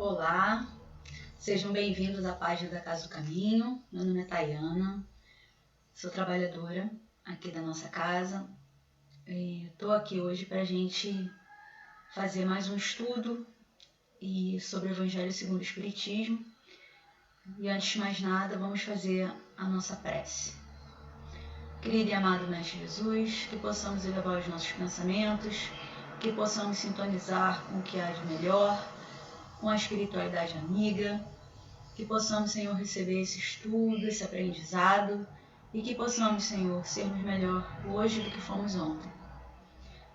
Olá, sejam bem-vindos à página da Casa do Caminho. Meu nome é Tayana, sou trabalhadora aqui da nossa casa. Estou aqui hoje para a gente fazer mais um estudo sobre o Evangelho segundo o Espiritismo. E antes de mais nada, vamos fazer a nossa prece. Querido e amado Mestre Jesus, que possamos elevar os nossos pensamentos, que possamos sintonizar com o que há de melhor, com a espiritualidade amiga, que possamos, Senhor, receber esse estudo, esse aprendizado e que possamos, Senhor, sermos melhor hoje do que fomos ontem.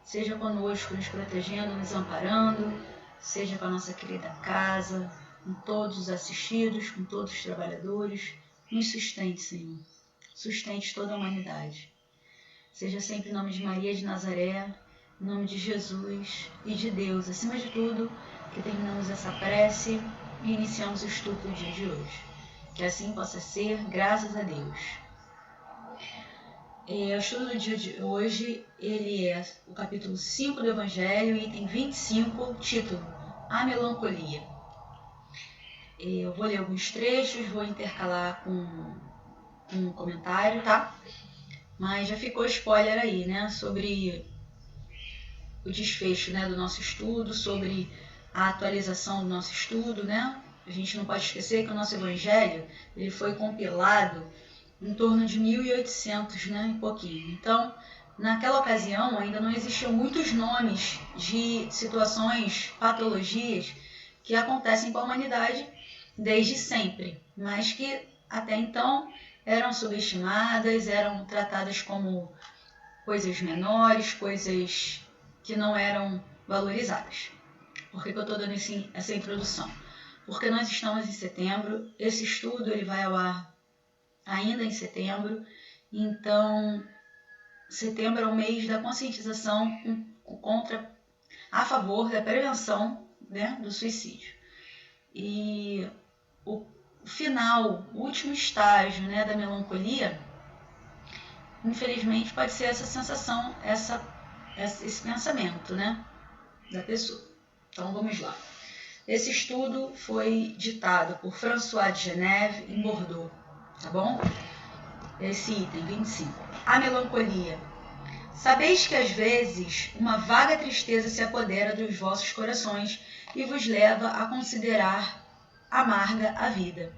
Seja conosco, nos protegendo, nos amparando, seja com a nossa querida casa, com todos os assistidos, com todos os trabalhadores, nos sustente, Senhor, sustente toda a humanidade. Seja sempre em nome de Maria de Nazaré, em nome de Jesus e de Deus, acima de tudo, que terminamos essa prece e iniciamos o estudo do dia de hoje. Que assim possa ser, graças a Deus. O estudo do dia de hoje, ele é o capítulo 5 do Evangelho, item 25, título A Melancolia. Eu vou ler alguns trechos, vou intercalar com um comentário, tá? Mas já ficou spoiler aí, né? Sobre o desfecho, né, do nosso estudo, sobre a atualização do nosso estudo, né? A gente não pode esquecer que o nosso Evangelho ele foi compilado em torno de 1800, né, e pouquinho. Então, naquela ocasião, ainda não existiam muitos nomes de situações, patologias que acontecem com a humanidade desde sempre, mas que até então eram subestimadas, eram tratadas como coisas menores, coisas que não eram valorizadas. Por que eu estou dando essa introdução? Porque nós estamos em setembro, esse estudo ele vai ao ar ainda em setembro, então setembro é o mês da conscientização a favor da prevenção, né, do suicídio. E o último estágio, né, da melancolia, infelizmente pode ser essa sensação, esse pensamento, né, da pessoa. Então vamos lá. Esse estudo foi ditado por François de Geneve em Bordeaux, tá bom? Esse item 25. A melancolia. Sabeis que às vezes uma vaga tristeza se apodera dos vossos corações e vos leva a considerar amarga a vida.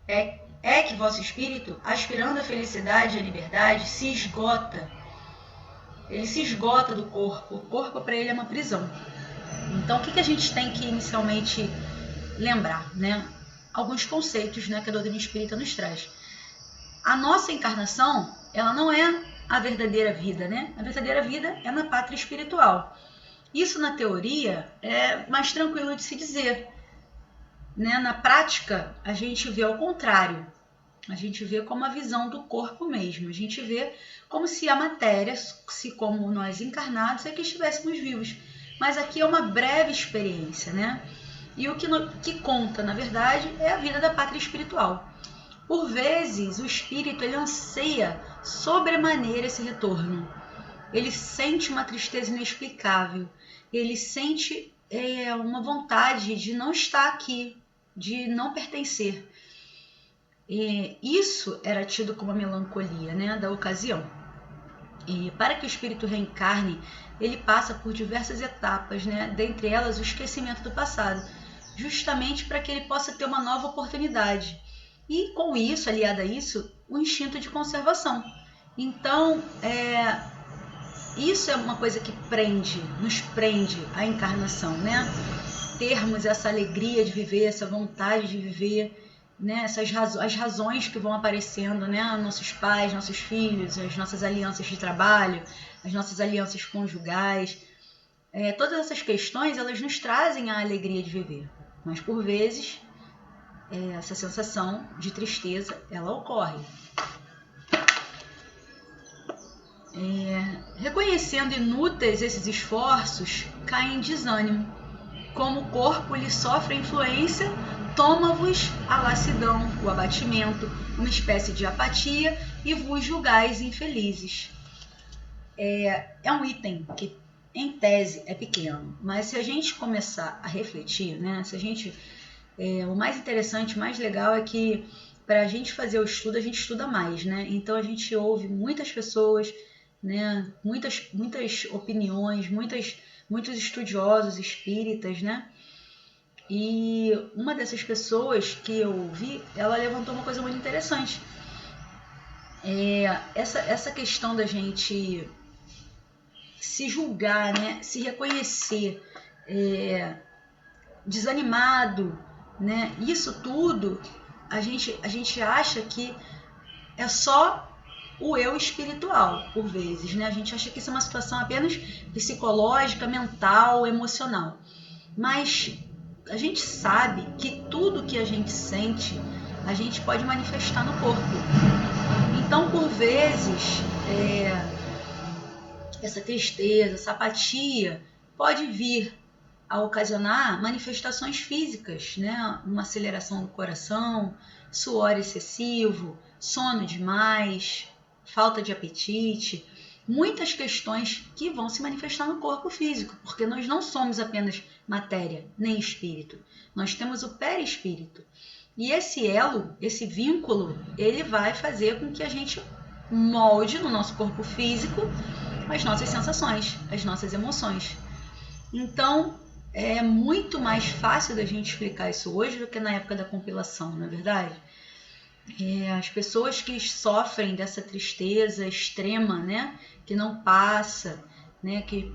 É que vosso espírito, aspirando à felicidade e à liberdade, se esgota. Ele se esgota do corpo. O corpo para ele é uma prisão. Então, o que a gente tem que inicialmente lembrar, né? Alguns conceitos, né, que a doutrina espírita nos traz. A nossa encarnação, ela não é a verdadeira vida, né? A verdadeira vida é na pátria espiritual. Isso, na teoria, é mais tranquilo de se dizer, né? Na prática, a gente vê ao contrário. A gente vê como a visão do corpo mesmo. A gente vê como se a matéria, como nós encarnados, é que estivéssemos vivos. Mas aqui é uma breve experiência, né? E o que conta, na verdade, é a vida da pátria espiritual. Por vezes, o espírito ele anseia sobremaneira esse retorno. Ele sente uma tristeza inexplicável. Ele sente uma vontade de não estar aqui, de não pertencer. Isso era tido como a melancolia, né, da ocasião. E para que o espírito reencarne, ele passa por diversas etapas, né, dentre elas o esquecimento do passado, justamente para que ele possa ter uma nova oportunidade. E com isso, aliado a isso, o instinto de conservação. Então, isso é uma coisa que nos prende à encarnação, né? Termos essa alegria de viver, essa vontade de viver, né? As razões que vão aparecendo, né? Nossos pais, nossos filhos, as nossas alianças de trabalho, as nossas alianças conjugais. Todas essas questões, elas nos trazem a alegria de viver. Mas, por vezes, essa sensação de tristeza, ela ocorre. Reconhecendo inúteis esses esforços, cai em desânimo. Como o corpo lhe sofre a influência, toma-vos a lassidão, o abatimento, uma espécie de apatia e vos julgais infelizes. É um item que, em tese é pequeno, mas se a gente começar a refletir, né, o mais interessante, o mais legal é que para a gente fazer o estudo, a gente estuda mais, né? Então a gente ouve muitas pessoas, né, muitas opiniões, muitos estudiosos espíritas, né? E uma dessas pessoas que eu ouvi, ela levantou uma coisa muito interessante. Essa questão da gente se julgar, né, se reconhecer desanimado, né, isso tudo a gente acha que é só o eu espiritual, por vezes, né? A gente acha que isso é uma situação apenas psicológica, mental, emocional. Mas a gente sabe que tudo que a gente sente, a gente pode manifestar no corpo. Então, por vezes, essa tristeza, essa apatia pode vir a ocasionar manifestações físicas, né? Uma aceleração do coração, suor excessivo, sono demais, falta de apetite, muitas questões que vão se manifestar no corpo físico, porque nós não somos apenas matéria, nem espírito. Nós temos o perispírito. E esse elo, esse vínculo, ele vai fazer com que a gente molde no nosso corpo físico as nossas sensações, as nossas emoções. Então, é muito mais fácil da gente explicar isso hoje do que na época da compilação, não é verdade? As pessoas que sofrem dessa tristeza extrema, né, que não passa, né, que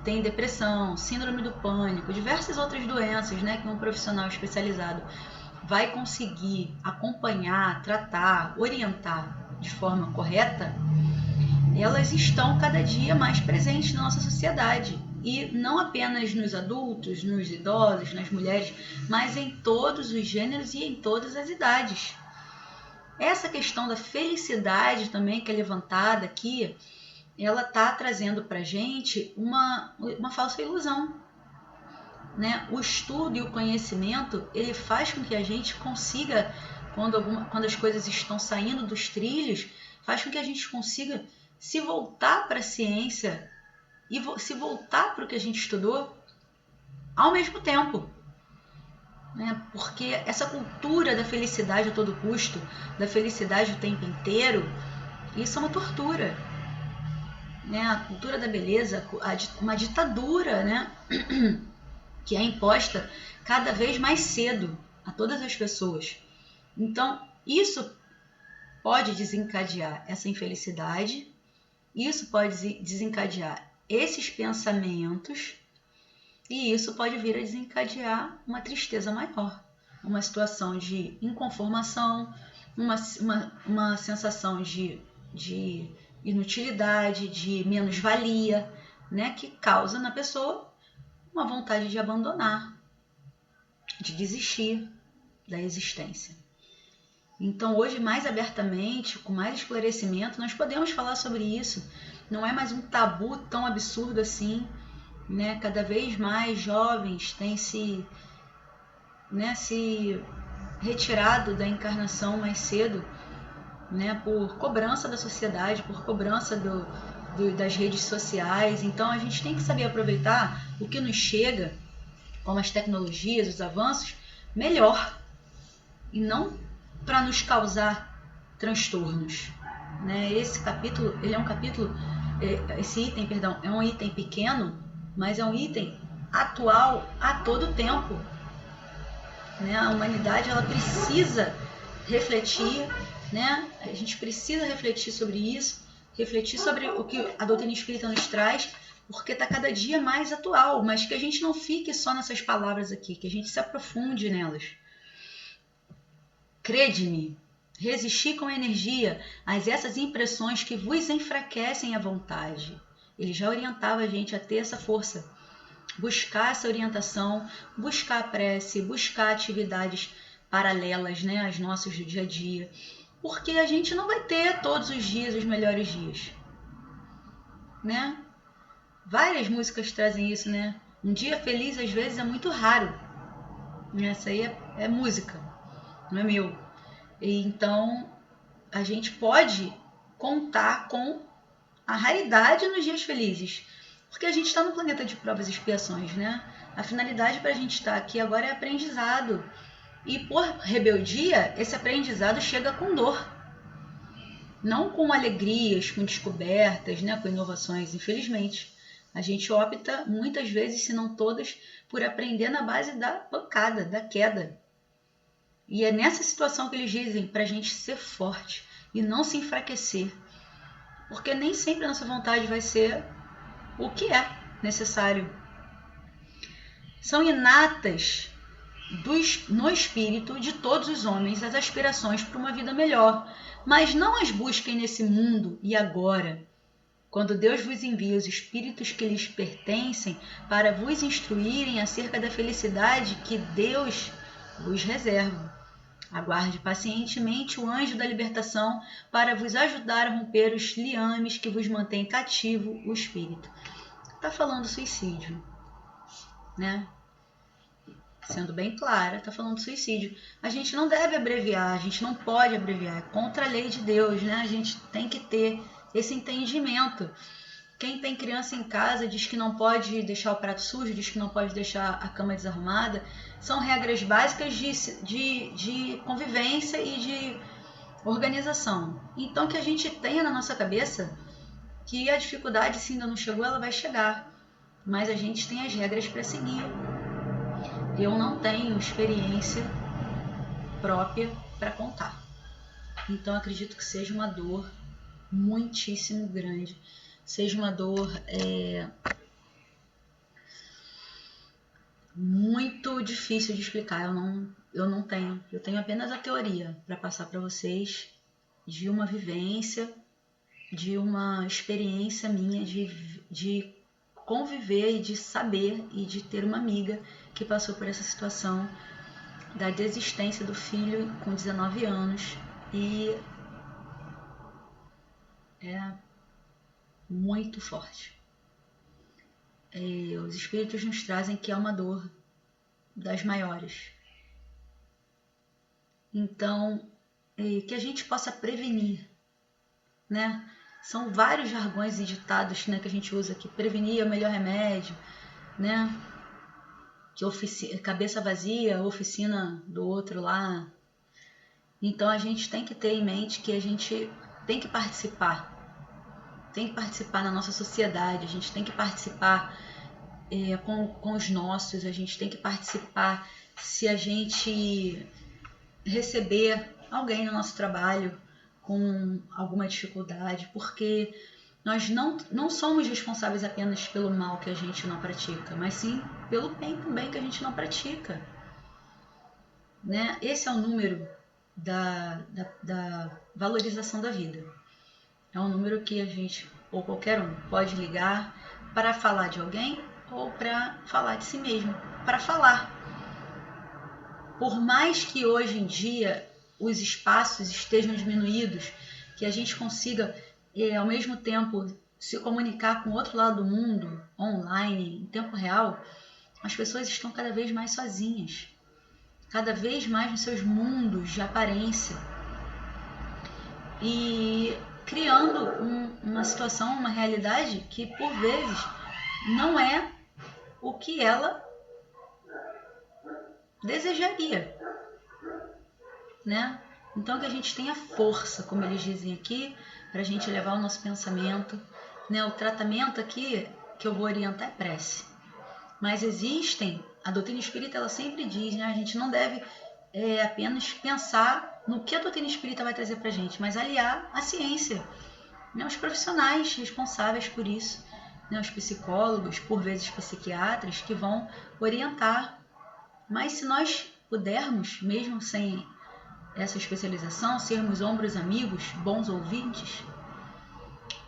tem depressão, síndrome do pânico, diversas outras doenças, né, que um profissional especializado vai conseguir acompanhar, tratar, orientar de forma correta, elas estão cada dia mais presentes na nossa sociedade. E não apenas nos adultos, nos idosos, nas mulheres, mas em todos os gêneros e em todas as idades. Essa questão da felicidade também que é levantada aqui, ela está trazendo para a gente uma falsa ilusão. Né? O estudo e o conhecimento, ele faz com que a gente consiga, quando as coisas estão saindo dos trilhos, faz com que a gente consiga se voltar para a ciência e se voltar para o que a gente estudou ao mesmo tempo. Né? Porque essa cultura da felicidade a todo custo, da felicidade o tempo inteiro, isso é uma tortura. Né? A cultura da beleza, uma ditadura, né? Que é imposta cada vez mais cedo a todas as pessoas. Então, isso pode desencadear essa infelicidade, isso pode desencadear esses pensamentos, e isso pode vir a desencadear uma tristeza maior, uma situação de inconformação, uma sensação de inutilidade, de menos-valia, né, que causa na pessoa uma vontade de abandonar, de desistir da existência. Então, hoje, mais abertamente, com mais esclarecimento, nós podemos falar sobre isso. Não é mais um tabu tão absurdo assim, né? Cada vez mais jovens têm se retirado da encarnação mais cedo, né? Por cobrança da sociedade, por cobrança das redes sociais. Então, a gente tem que saber aproveitar o que nos chega, como as tecnologias, os avanços, melhor, e não para nos causar transtornos. Né? Esse capítulo, ele é um capítulo, esse item, perdão, é um item pequeno, mas é um item atual a todo tempo. Né? A humanidade, ela precisa refletir, né? A gente precisa refletir sobre isso, refletir sobre o que a doutrina espírita nos traz, porque está cada dia mais atual, mas que a gente não fique só nessas palavras aqui, que a gente se aprofunde nelas. Crede-me, resisti com energia a essas impressões que vos enfraquecem a vontade. Ele já orientava a gente a ter essa força, buscar essa orientação, buscar a prece, buscar atividades paralelas, né, às nossas do dia a dia, porque a gente não vai ter todos os dias os melhores dias, né? Várias músicas trazem isso, né? Um dia feliz às vezes é muito raro. Essa aí é música, não é meu. E então a gente pode contar com a raridade nos dias felizes. Porque a gente está no planeta de provas e expiações, né? A finalidade para a gente estar aqui agora é aprendizado. E por rebeldia, esse aprendizado chega com dor. Não com alegrias, com descobertas, né? Com inovações, infelizmente. A gente opta muitas vezes, se não todas, por aprender na base da pancada, da queda. E é nessa situação que eles dizem para a gente ser forte e não se enfraquecer. Porque nem sempre a nossa vontade vai ser o que é necessário. São inatas no espírito de todos os homens as aspirações para uma vida melhor, mas não as busquem nesse mundo e agora, quando Deus vos envia os espíritos que lhes pertencem para vos instruírem acerca da felicidade que Deus vos reserva. Aguarde pacientemente o anjo da libertação para vos ajudar a romper os liames que vos mantêm cativo o espírito. Está falando suicídio, né? Sendo bem clara, está falando suicídio. A gente não deve abreviar, a gente não pode abreviar, é contra a lei de Deus, né? A gente tem que ter esse entendimento. Quem tem criança em casa diz que não pode deixar o prato sujo, diz que não pode deixar a cama desarrumada. São regras básicas de convivência e de organização. Então, que a gente tenha na nossa cabeça que a dificuldade, se ainda não chegou, ela vai chegar. Mas a gente tem as regras para seguir. Eu não tenho experiência própria para contar. Então, acredito que seja uma dor muitíssimo grande. Seja uma dor muito difícil de explicar. Eu não tenho. Eu tenho apenas a teoria para passar para vocês de uma vivência, de uma experiência minha de conviver e de saber e de ter uma amiga que passou por essa situação da desistência do filho com 19 anos e é muito forte. Os espíritos nos trazem que é uma dor das maiores. Então, que a gente possa prevenir, né? São vários jargões e ditados, né, que a gente usa aqui. Prevenir é o melhor remédio, né? Que cabeça vazia, oficina do outro lá. Então a gente tem que ter em mente que a gente tem que participar. Tem que participar na nossa sociedade, a gente tem que participar com os nossos, a gente tem que participar se a gente receber alguém no nosso trabalho com alguma dificuldade, porque nós não somos responsáveis apenas pelo mal que a gente não pratica, mas sim pelo bem também que a gente não pratica. Né? Esse é o número da valorização da vida. É um número que a gente, ou qualquer um, pode ligar para falar de alguém ou para falar de si mesmo. Para falar. Por mais que hoje em dia os espaços estejam diminuídos, que a gente consiga, ao mesmo tempo, se comunicar com o outro lado do mundo, online, em tempo real, as pessoas estão cada vez mais sozinhas. Cada vez mais nos seus mundos de aparência. E criando uma situação, uma realidade que, por vezes, não é o que ela desejaria, né? Então que a gente tenha força, como eles dizem aqui, para a gente levar o nosso pensamento, né? O tratamento aqui que eu vou orientar é prece, mas a doutrina espírita ela sempre diz, né? A gente não deve apenas pensar no que a doutrina espírita vai trazer para a gente, mas aliar a ciência, né? Os profissionais responsáveis por isso, né? Os psicólogos, por vezes psiquiatras, que vão orientar. Mas se nós pudermos, mesmo sem essa especialização, sermos ombros amigos, bons ouvintes,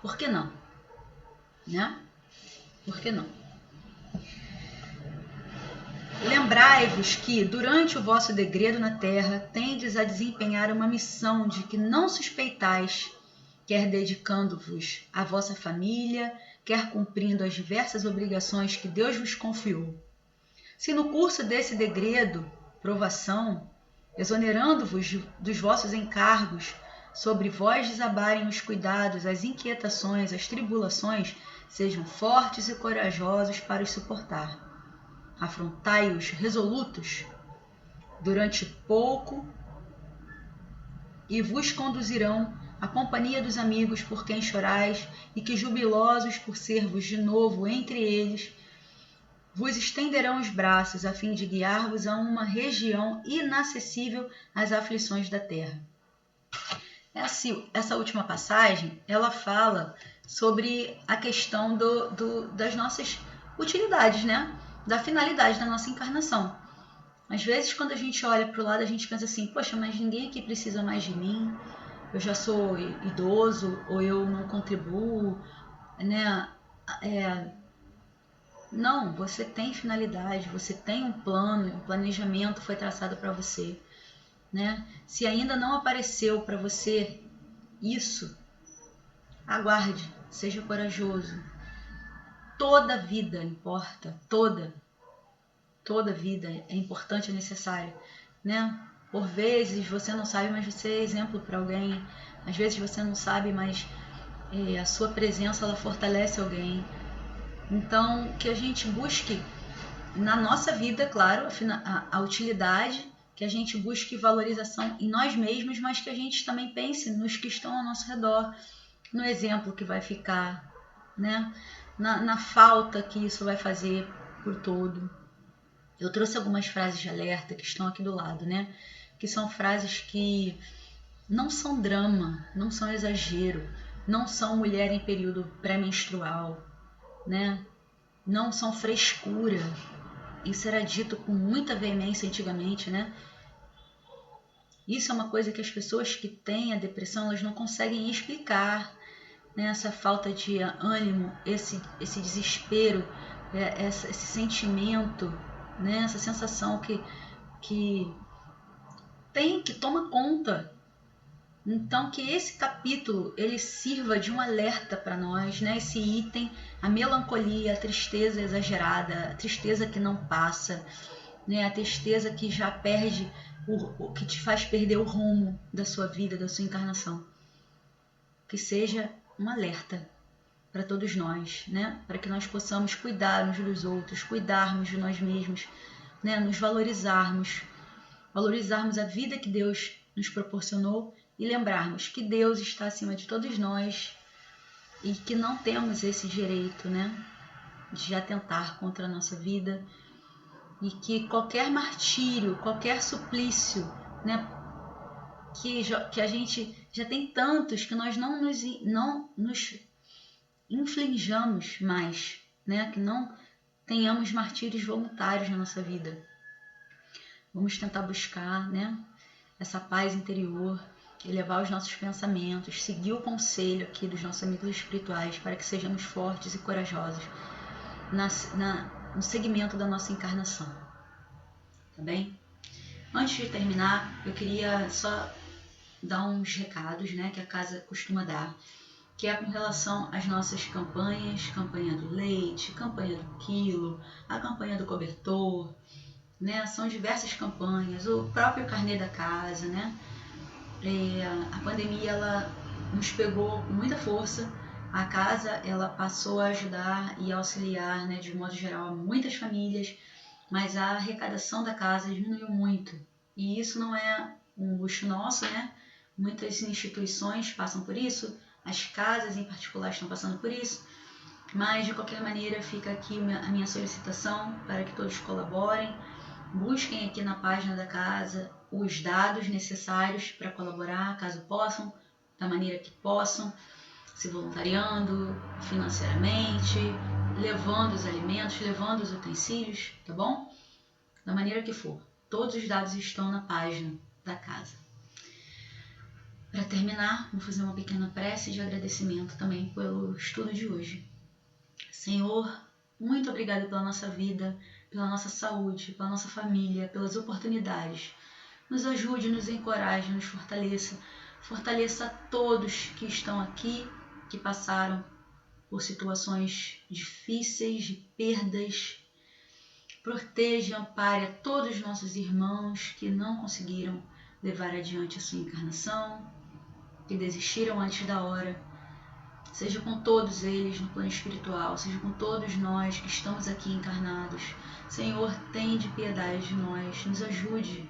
por que não? Né? Por que não? Lembrai-vos que, durante o vosso degredo na terra, tendes a desempenhar uma missão de que não suspeitais, quer dedicando-vos à vossa família, quer cumprindo as diversas obrigações que Deus vos confiou. Se no curso desse degredo, provação, exonerando-vos dos vossos encargos, sobre vós desabarem os cuidados, as inquietações, as tribulações, Sejam fortes e corajosos para os suportar. Afrontai-os resolutos durante pouco e vos conduzirão à companhia dos amigos por quem chorais e que, jubilosos por ser-vos de novo entre eles, vos estenderão os braços a fim de guiar-vos a uma região inacessível às aflições da terra. Essa última passagem, ela fala sobre a questão das nossas utilidades, né? Da finalidade da nossa encarnação. Às vezes, quando a gente olha para o lado, a gente pensa assim, poxa, mas ninguém aqui precisa mais de mim, eu já sou idoso, ou eu não contribuo, né? Não, você tem finalidade, você tem um plano, um planejamento foi traçado para você, né? Se ainda não apareceu para você isso, aguarde, seja corajoso. Toda vida importa, toda vida é importante e necessária, né? Por vezes você não sabe, mas você é exemplo para alguém. Às vezes você não sabe, mas a sua presença ela fortalece alguém. Então, que a gente busque na nossa vida, claro, a utilidade, que a gente busque valorização em nós mesmos, mas que a gente também pense nos que estão ao nosso redor, no exemplo que vai ficar, né? Na falta que isso vai fazer por todo. Eu trouxe algumas frases de alerta que estão aqui do lado, né? Que são frases que não são drama, não são exagero, não são mulher em período pré-menstrual, né? Não são frescura. Isso era dito com muita veemência antigamente, né? Isso é uma coisa que as pessoas que têm a depressão, elas não conseguem explicar, né? Essa falta de ânimo, esse desespero, esse sentimento, né? Essa sensação que toma conta. Então, que esse capítulo ele sirva de um alerta para nós, né? Esse item, a melancolia, a tristeza exagerada, a tristeza que não passa, né? A tristeza que já perde, que te faz perder o rumo da sua vida, da sua encarnação. Que seja um alerta para todos nós, né? Para que nós possamos cuidar uns dos outros, cuidarmos de nós mesmos, né? Nos valorizarmos a vida que Deus nos proporcionou e lembrarmos que Deus está acima de todos nós e que não temos esse direito, né, de atentar contra a nossa vida e que qualquer martírio, qualquer suplício, né, que a gente já tem tantos que nós não nos infligamos mais, né, que não tenhamos martírios voluntários na nossa vida. Vamos tentar buscar, né, essa paz interior, elevar os nossos pensamentos, seguir o conselho aqui dos nossos amigos espirituais para que sejamos fortes e corajosos no segmento da nossa encarnação. Tá bem? Antes de terminar, eu queria só dar uns recados, né, que a casa costuma dar, que é com relação às nossas campanhas, campanha do leite, campanha do quilo, a campanha do cobertor, né? São diversas campanhas, o próprio carnê da casa, né? A pandemia ela nos pegou com muita força. A casa ela passou a ajudar e auxiliar, né, de modo geral, muitas famílias, mas a arrecadação da casa diminuiu muito. E isso não é um luxo nosso, né? Muitas instituições passam por isso, as casas em particular estão passando por isso, mas de qualquer maneira fica aqui a minha solicitação para que todos colaborem. Busquem aqui na página da casa os dados necessários para colaborar, caso possam, da maneira que possam, se voluntariando, financeiramente, levando os alimentos, levando os utensílios, tá bom? Da maneira que for. Todos os dados estão na página da casa. Para terminar, vou fazer uma pequena prece de agradecimento também pelo estudo de hoje. Senhor, muito obrigada pela nossa vida, pela nossa saúde, pela nossa família, pelas oportunidades. Nos ajude, nos encoraje, nos fortaleça. Fortaleça a todos que estão aqui, que passaram por situações difíceis, de perdas. Proteja e ampare a todos os nossos irmãos que não conseguiram levar adiante a sua encarnação, que desistiram antes da hora. seja com todos eles no plano espiritual, seja com todos nós que estamos aqui encarnados. Senhor, tenha piedade de nós, nos ajude,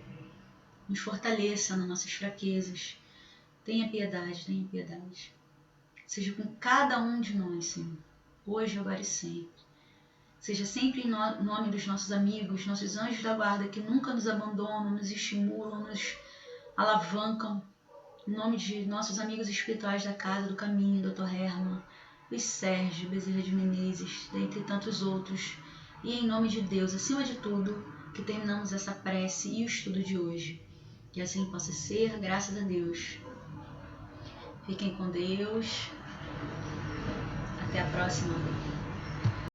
nos fortaleça nas nossas fraquezas. Tenha piedade, tenha piedade. Seja com cada um de nós, Senhor, hoje, agora e sempre. Seja sempre em nome dos nossos amigos, nossos anjos da guarda, que nunca nos abandonam, nos estimulam, nos alavancam. Em nome de nossos amigos espirituais da Casa do Caminho, Dr. Herman, Luiz Sérgio, Bezerra de Menezes, dentre tantos outros. E em nome de Deus, acima de tudo, que terminamos essa prece e o estudo de hoje. Que assim possa ser, graças a Deus. Fiquem com Deus. Até a próxima.